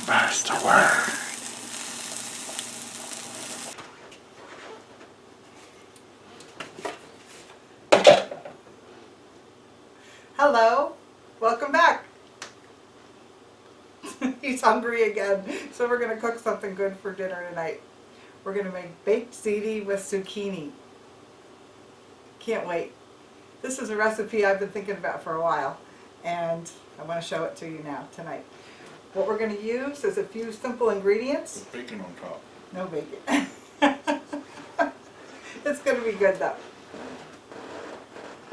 That's the word. Hello, welcome back. He's hungry again, so we're gonna cook something good for dinner tonight. We're gonna make baked ziti with zucchini. Can't wait. This is a recipe I've been thinking about for a while, and I want to show it to you now tonight. What we're gonna use is a few simple ingredients. With bacon on top. No bacon. It's gonna be good though.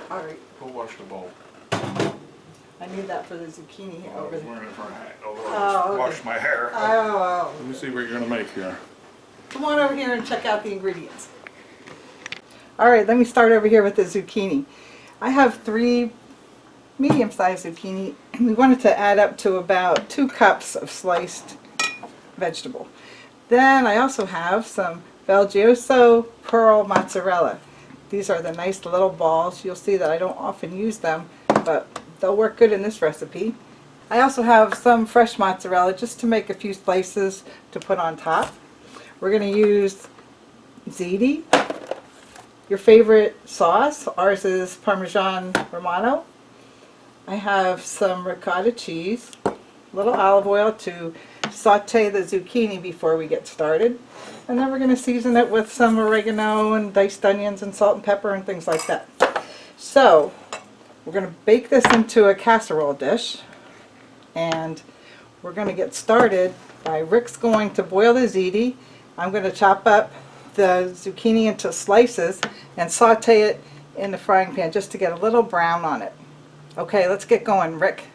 All right. Go wash the bowl. I need that for the zucchini I over was there. wearing it for a hat. Although Oh, I just okay. washed my hair. Oh. Let me see what you're gonna make here. Come on over here and check out the ingredients. All right, let me start over here with the zucchini. I have 3 medium-sized zucchini, and we wanted to add up to about 2 cups of sliced vegetable. Then I also have some Belgioso pearl mozzarella. These are the nice little balls. You'll see that I don't often use them, but they'll work good in this recipe. I also have some fresh mozzarella just to make a few slices to put on top. We're going to use ziti, your favorite sauce. Ours is Parmesan Romano. I have some ricotta cheese, a little olive oil to saute the zucchini before we get started. And then we're going to season it with some oregano and diced onions and salt and pepper and things like that. So we're going to bake this into a casserole dish, and we're going to get started by Rick's going to boil the ziti. I'm going to chop up the zucchini into slices and saute it in the frying pan just to get a little brown on it. Okay, let's get going, Rick.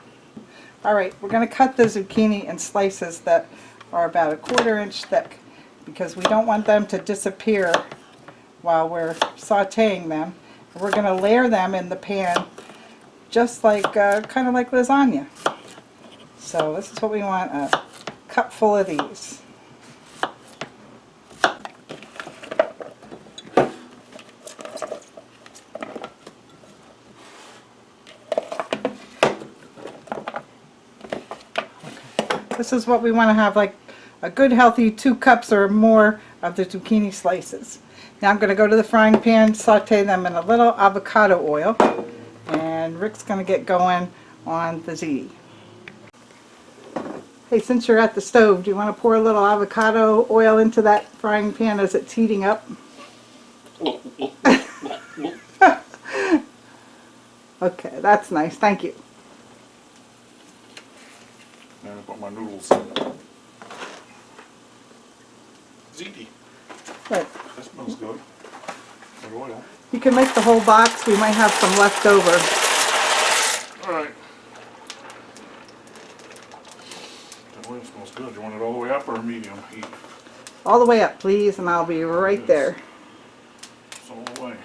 All right, we're going to cut the zucchini in slices that are about 1/4 inch thick because we don't want them to disappear while we're sauteing them. We're going to layer them in the pan just like, kind of like lasagna. So this is what we want, a cup full of these. This is what we want to have, like a good healthy 2 cups or more of the zucchini slices. Now I'm going to go to the frying pan, saute them in a little avocado oil, and Rick's going to get going on the ziti. Hey, since you're at the stove, do you want to pour a little avocado oil into that frying pan as it's heating up? Okay, that's nice. Thank you. And I put my noodles in. Ziti. Good. That smells good. Good oil. You can make the whole box. We might have some left over. Alright. The oil smells good. You want it all the way up or medium heat? All the way up, please, and I'll be right there. It's all the way.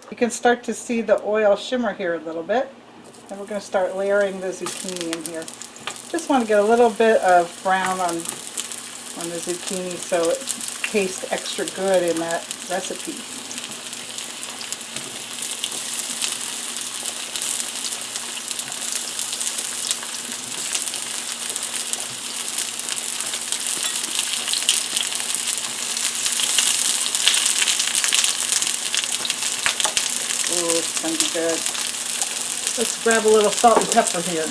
You can start to see the oil shimmer here a little bit. And we're going to start layering the zucchini in here. Just want to get a little bit of brown on the zucchini so it tastes extra good in that recipe. Ooh, it's going to be good. Let's grab a little salt and pepper here.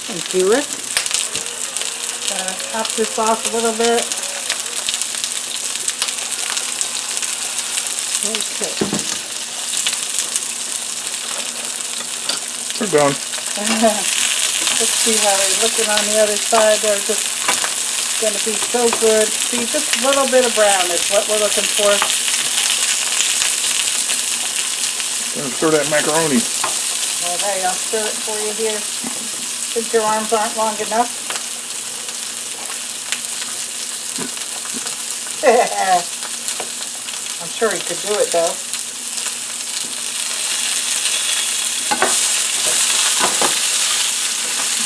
Thank you, Rick. Top this off a little bit. Okay. We're done. Let's see how they're looking on the other side. They're just going to be so good. See, just a little bit of brown is what we're looking for. Gonna stir that macaroni. Okay, I'll stir it for you here. Since your arms aren't long enough. I'm sure he could do it though.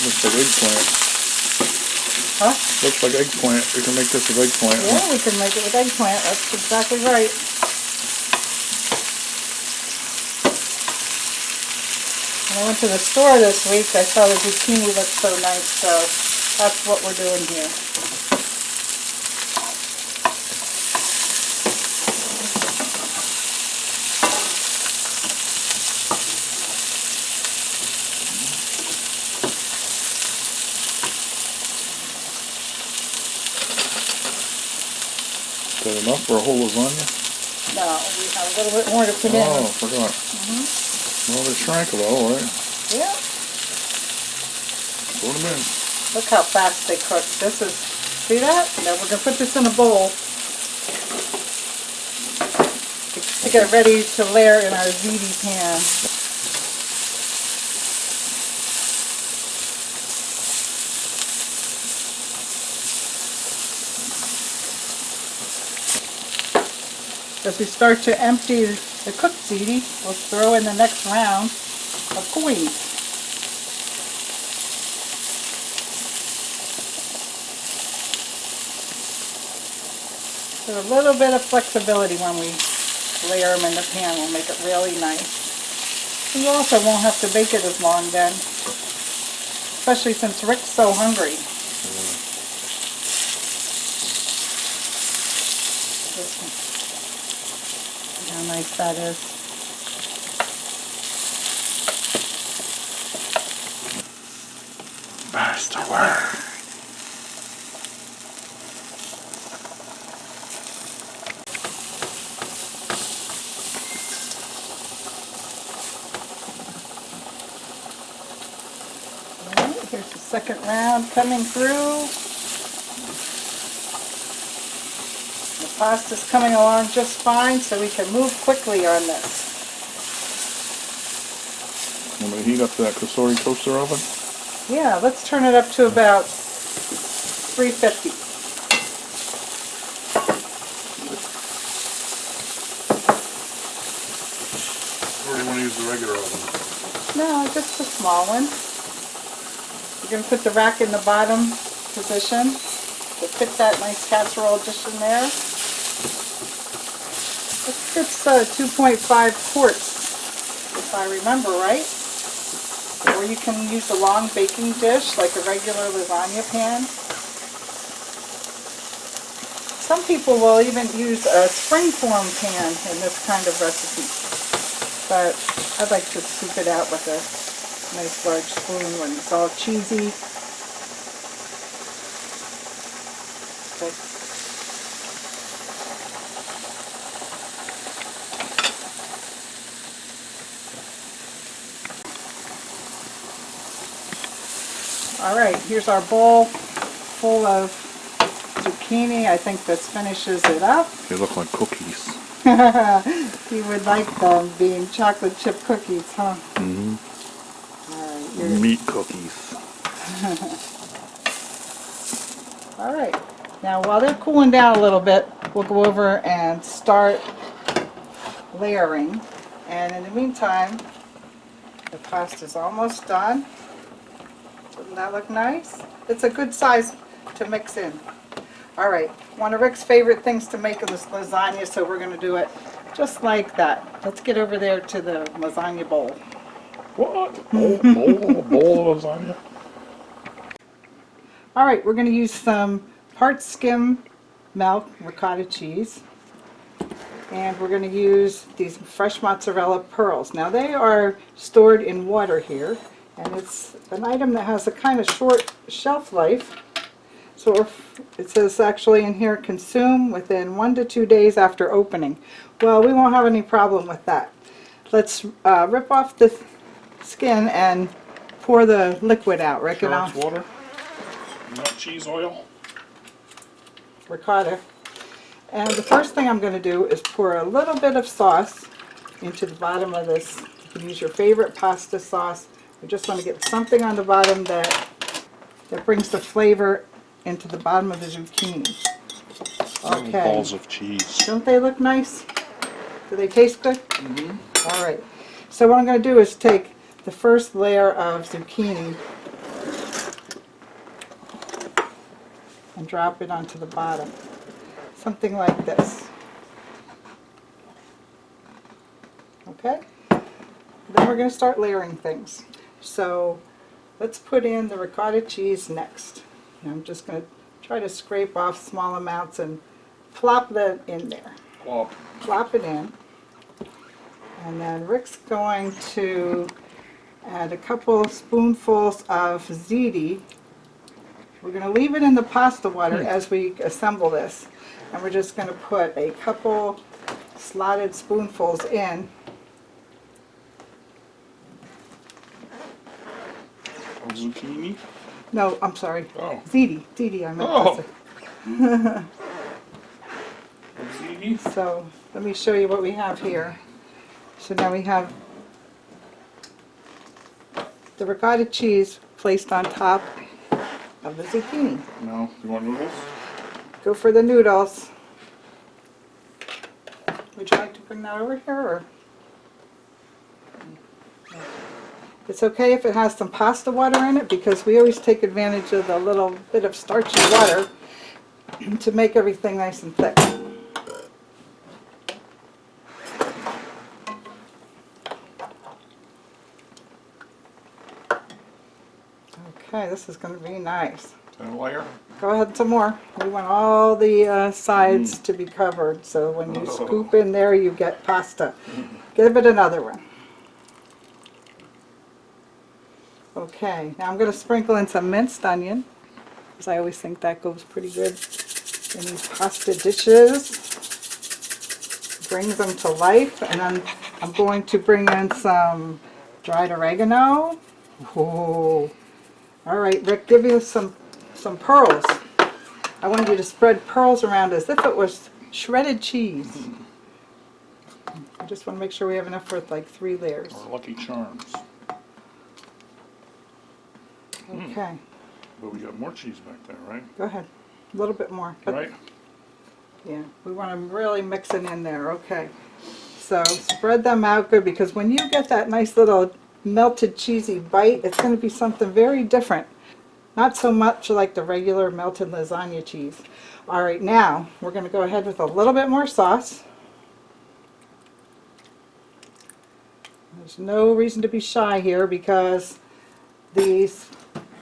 Looks like eggplant. Huh? Looks like eggplant. We can make this with eggplant. Yeah, we can make it with eggplant. That's exactly right. When I went to the store this week, I saw the zucchini looked so nice, so that's what we're doing here. Is that enough for a whole lasagna? No, we have a little bit more to put in. Oh, forgot. Well, they shrank a little, right? Yeah. Put them in. Look how fast they cook. This is, see that? Now we're going to put this in a bowl to get ready to layer in our ziti pan. As we start to empty the cooked ziti, we'll throw in the next round of coins. So a little bit of flexibility when we layer them in the pan will make it really nice. And you also won't have to bake it as long then, especially since Rick's so hungry. How nice that is. Master word. Alright, here's the second round coming through. The pasta's coming along just fine, so we can move quickly on this. Want me to heat up that casserole toaster oven? Yeah, let's turn it up to about 350. Or do you want to use the regular oven? No, just a small one. You're going to put the rack in the bottom position to fit that nice casserole dish in there. It's 2.5 quarts, if I remember right. Or you can use a long baking dish like a regular lasagna pan. Some people will even use a springform pan in this kind of recipe. But I'd like to scoop it out with a nice large spoon when it's all cheesy. Okay. All right, here's our bowl full of zucchini. I think this finishes it up. They look like cookies. You would like them being chocolate chip cookies, huh? Mm-hmm. All right, Meat cookies. all right. Now, while they're cooling down a little bit, we'll go over and start layering. And in the meantime, the pasta's almost done. Doesn't that look nice? It's a good size to mix in. All right, one of Rick's favorite things to make is lasagna, so we're going to do it just like that. Let's get over there to the lasagna bowl. What? Bowl of lasagna? All right, we're going to use some part skim milk ricotta cheese. And we're going to use these fresh mozzarella pearls. Now they are stored in water here, and it's an item that has a kind of short shelf life. So if it says actually in here, consume within 1 to 2 days after opening. Well, we won't have any problem with that. Let's rip off the skin and pour the liquid out. Rick, Sure, it's water, not cheese oil. Ricotta. And the first thing I'm going to do is pour a little bit of sauce into the bottom of this. You can use your favorite pasta sauce. We just want to get something on the bottom that brings the flavor into the bottom of the zucchini. Little Okay. balls of cheese. Don't they look nice? Do they taste good? Mm-hmm. All right. So what I'm going to do is take the first layer of zucchini and drop it onto the bottom. Something like this. Okay? Then we're going to start layering things. So let's put in the ricotta cheese next. And I'm just going to try to scrape off small amounts and plop that in there. Plop. Plop it in. And then Rick's going to add a couple spoonfuls of ziti. We're going to leave it in the pasta water as we assemble this. And we're just going to put a couple slotted spoonfuls in. Zucchini? No, I'm sorry. Oh. Ziti, I meant to say. Ziti? So let me show you what we have here. So now we have the ricotta cheese placed on top of the zucchini. No. You want noodles? Go for the noodles. Would you like to bring that over here, or? It's okay if it has some pasta water in it, because we always take advantage of the little bit of starchy water to make everything nice and thick. Okay, this is going to be nice. And a layer? Go ahead, some more. We want all the sides to be covered, so when you scoop in there, you get pasta. Give it another one. Okay, now I'm going to sprinkle in some minced onion, because I always think that goes pretty good in these pasta dishes. Brings them to life. And then I'm going to bring in some dried oregano. Oh. All right, Rick, give you some pearls. I want you to spread pearls around as if it was shredded cheese. I just want to make sure we have enough for like 3 layers. Or Lucky Charms. Okay. But we got more cheese back there, right? Go ahead. A little bit more. But Right? yeah, we want to really mix it in there. Okay. So spread them out good, because when you get that nice little melted cheesy bite, it's going to be something very different. Not so much like the regular melted lasagna cheese. All right, now we're going to go ahead with a little bit more sauce. There's no reason to be shy here, because these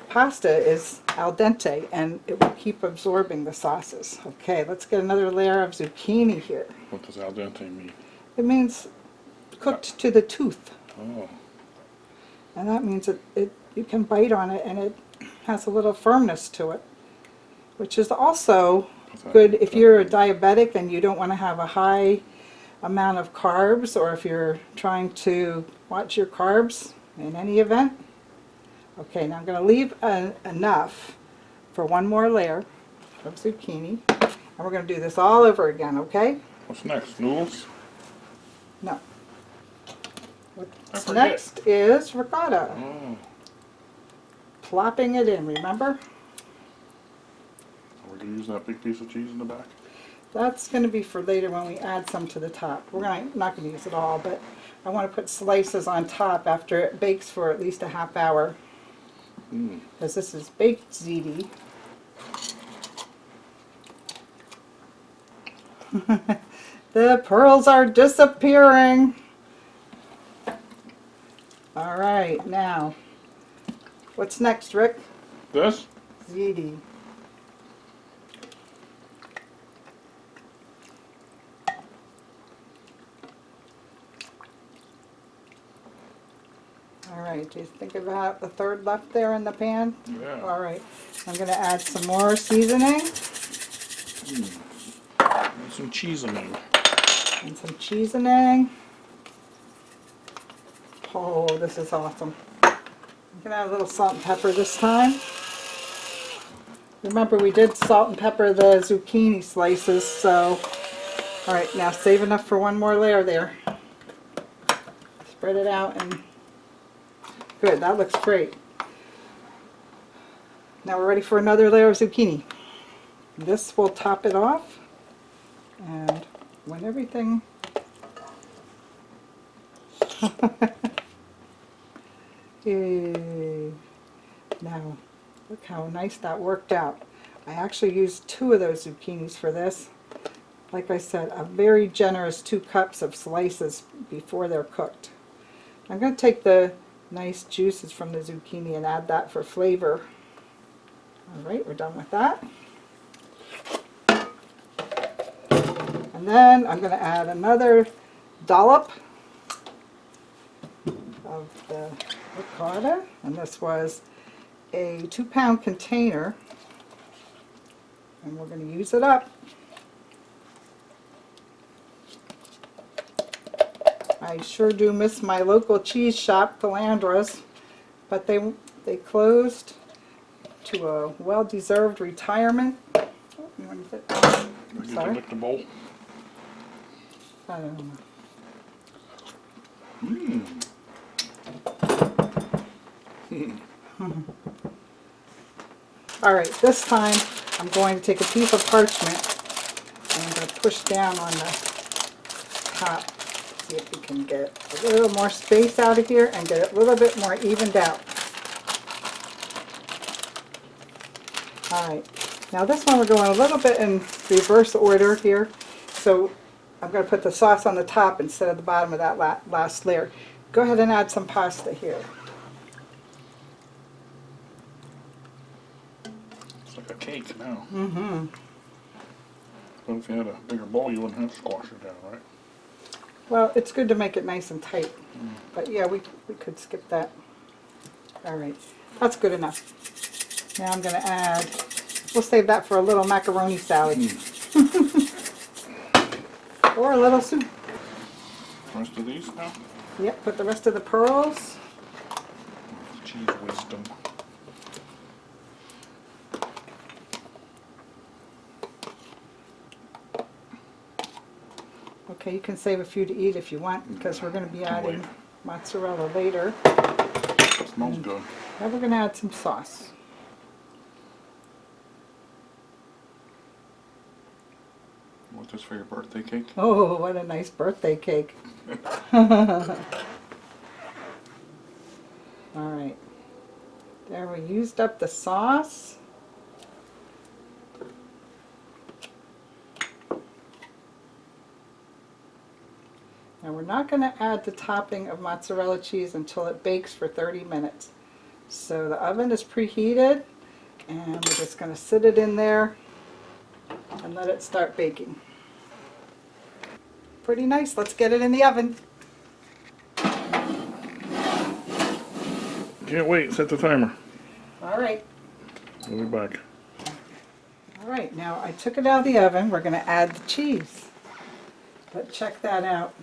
pasta is al dente and it will keep absorbing the sauces. Okay, let's get another layer of zucchini here. What does al dente mean? It means cooked to the tooth. Oh. And that means you can bite on it and it has a little firmness to it, which is also good if you're a diabetic and you don't want to have a high amount of carbs, or if you're trying to watch your carbs in any event. Okay, now I'm going to leave enough for one more layer of zucchini, and we're going to do this all over again, okay? What's next? Noodles? No. What's next is ricotta. Oh. Plopping it in, remember? We're going to use that big piece of cheese in the back? That's going to be for later when we add some to the top. We're not going to use it all, but I want to put slices on top after it bakes for at least a half hour. Because this is baked ziti. The pearls are disappearing. All right, now, what's next, Rick? This? Ziti. All right, do you think about the third left there in the pan? Yeah. All right, I'm going to add some more seasoning. And some seasoning. And some seasoning. Oh, this is awesome. I'm going to add a little salt and pepper this time. Remember, we did salt and pepper the zucchini slices, so... All right, now save enough for one more layer there. Spread it out and... Good, that looks great. Now we're ready for another layer of zucchini. This will top it off. And when everything... Yay. Now, look how nice that worked out. I actually used 2 of those zucchinis for this. Like I said, a very generous 2 cups of slices before they're cooked. I'm going to take the nice juices from the zucchini and add that for flavor. Alright, we're done with that. And then I'm going to add another dollop of the ricotta. And this was a 2-pound container. And we're going to use it up. I sure do miss my local cheese shop, Philandra's, but they closed to a well-deserved retirement. Oh, you want to I get to lick the bowl. I don't know. All right, this time I'm going to take a piece of parchment and I'm going to push down on the top. See if we can get a little more space out of here and get it a little bit more evened out. All right, now this one we're going a little bit in reverse order here. So I'm going to put the sauce on the top instead of the bottom of that last layer. Go ahead and add some pasta here. It's like a cake now. Mm-hmm. But if you had a bigger bowl, you wouldn't have to squash it down, right? Well, it's good to make it nice and tight. But yeah, we could skip that. All right, that's good enough. Now I'm going to add, we'll save that for a little macaroni salad. Or a little soup. Rest of these now? Yep, put the rest of the pearls. Cheese wisdom. Okay, you can save a few to eat if you want, because we're going to be adding mozzarella later. It smells good. Now we're going to add some sauce. Want this for your birthday cake? Oh, what a nice birthday cake. All right. There, we used up the sauce. Now we're not going to add the topping of mozzarella cheese until it bakes for 30 minutes. So the oven is preheated and we're just going to sit it in there and let it start baking. Pretty nice. Let's get it in the oven. Can't wait. Set the timer. All right. We'll be back. All right. Now I took it out of the oven. We're going to add the cheese. But check that out.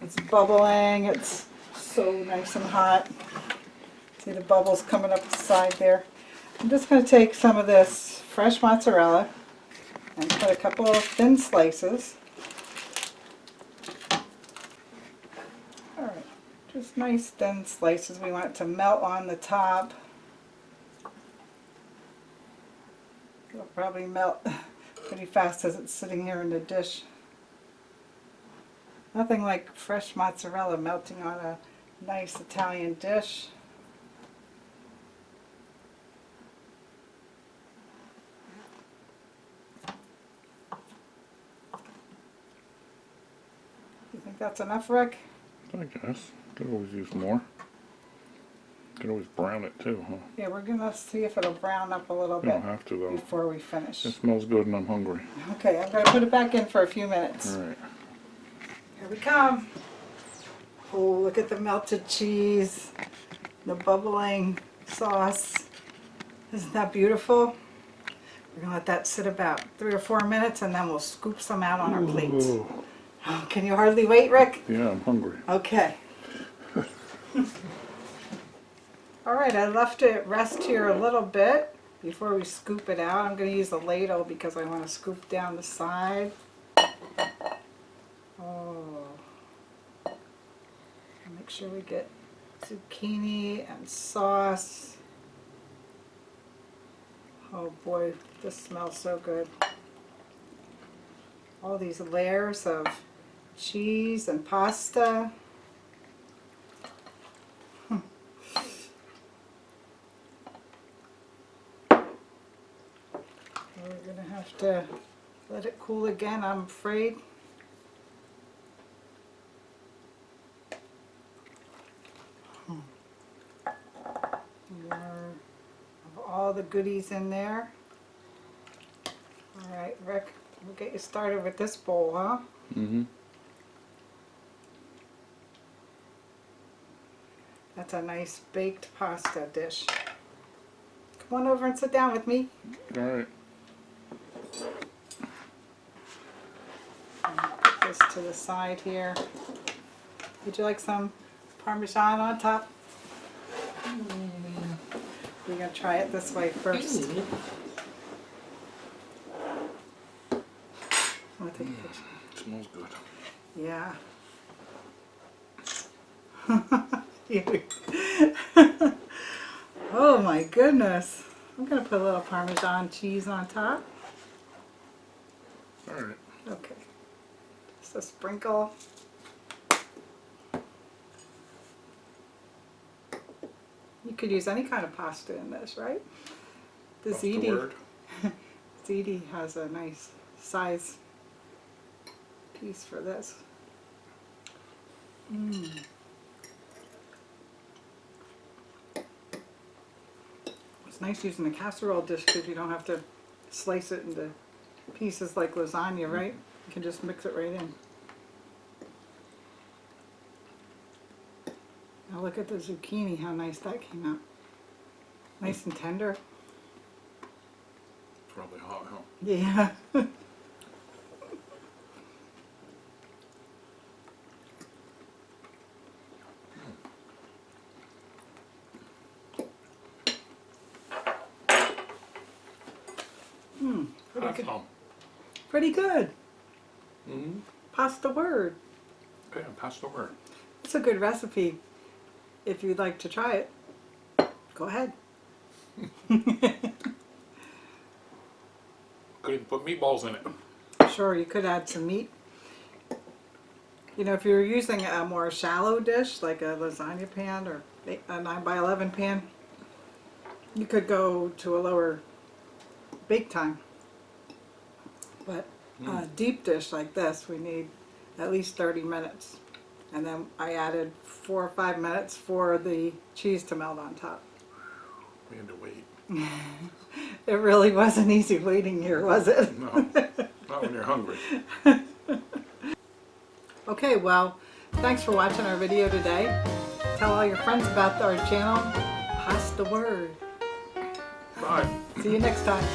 It's bubbling. It's so nice and hot. See the bubbles coming up the side there. I'm just going to take some of this fresh mozzarella and cut a couple of thin slices. All right, just nice thin slices. We want it to melt on the top. It'll probably melt pretty fast as it's sitting here in the dish. Nothing like fresh mozzarella melting on a nice Italian dish. You think that's enough, Rick? I guess. Could always use more. Could always brown it too, huh? Yeah, we're gonna see if it'll brown up a little You bit don't have to though. before we finish. It smells good and I'm hungry. Okay, I'm gonna put it back in for a few minutes. Alright. Here we come. Oh, look at the melted cheese, the bubbling sauce. Isn't that beautiful? We're gonna let that sit about 3 or 4 minutes and then we'll scoop some out on our plates. Ooh. Oh, can you hardly wait, Rick? Yeah, I'm hungry. Okay. All right, I left it rest here a little bit before we scoop it out. I'm going to use a ladle because I want to scoop down the side. Oh. Make sure we get zucchini and sauce. Oh boy, this smells so good. All these layers of cheese and pasta. cool again, I'm afraid. More of all the goodies in there. All right, Rick, we'll get you started with this bowl, huh? Mm-hmm. That's a nice baked pasta dish. Come on over and sit down with me. All right. Put this to the side here. Would you like some Parmesan on top? We're going to try it this way first. I'll take a picture. Smells good. Yeah. Oh my goodness. I'm going to put a little Parmesan cheese on top. All right. Okay. Just a sprinkle. You could use any kind of pasta in this, right? The That's the Ziti. word. Ziti has a nice size piece for this. It's nice using a casserole dish because you don't have to slice it into pieces like lasagna, right? You can just mix it right in. Now look at the zucchini, how nice that came out. Nice and tender. Probably hot, huh? Yeah. Pretty That's good. home. Pretty good. Mm-hmm. Pasta word. Okay, pass the word. It's a good recipe. If you'd like to try it, go ahead. Could even put meatballs in it. Sure, you could add some meat. You know, if you're using a more shallow dish, like a lasagna pan or a 9 by 11 pan, you could go to a lower bake time. But a deep dish like this, we need at least 30 minutes. And then I added 4 or 5 minutes for the cheese to melt on top. We had to wait. It really wasn't easy waiting here, was it? No, not when you're hungry. Okay, well, thanks for watching our video today. Tell all your friends about our channel. Pass the word. Bye. See you next time.